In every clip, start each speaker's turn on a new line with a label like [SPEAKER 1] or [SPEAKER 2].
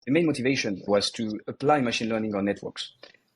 [SPEAKER 1] The main motivation was to apply machine learning on networks.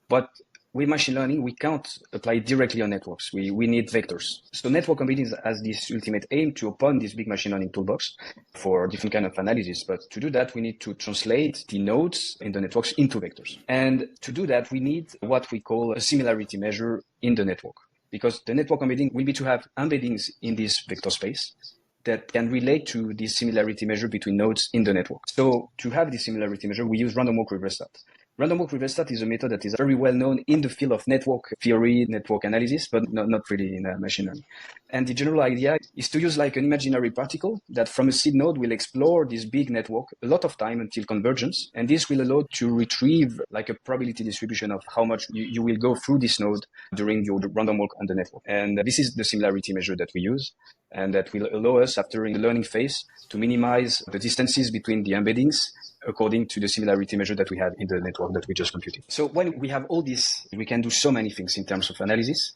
[SPEAKER 1] But with machine learning, we can't apply it directly on networks. We need vectors. So network embeddings has this ultimate aim to open this big machine learning toolbox for different kind of analysis. But to do that, we need to translate the nodes in the networks into vectors. And to do that, we need what we call a similarity measure in the network, because the network embedding will be to have embeddings in this vector space that can relate to the similarity measure between nodes in the network. So to have this similarity measure, we use random walk reverse stat. Random walk reverse stat is a method that is very well known in the field of network theory, network analysis, but not really in machine learning. And the general idea is to use like an imaginary particle that from a seed node will explore this big network a lot of time until convergence. And this will allow to retrieve like a probability distribution of how much you will go through this node during your random walk on the network. And this is the similarity measure that we use. And that will allow us, after in the learning phase, to minimize the distances between the embeddings according to the similarity measure that we had in the network that we just computed. So when we have all this, we can do so many things in terms of analysis.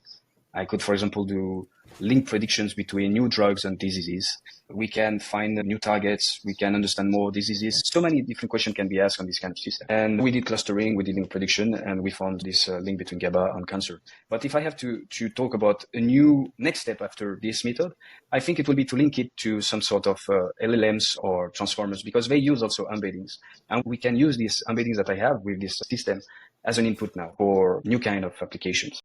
[SPEAKER 1] I could, for example, do link predictions between new drugs and diseases. We can find new targets. We can understand more diseases. So many different questions can be asked on this kind of system. And we did clustering, we did link prediction, and we found this link between GABA and cancer. But if I have to talk about a new next step after this method, I think it will be to link it to some sort of LLMs or transformers, because they use also embeddings. And we can use these embeddings that I have with this system as an input now for new kind of applications.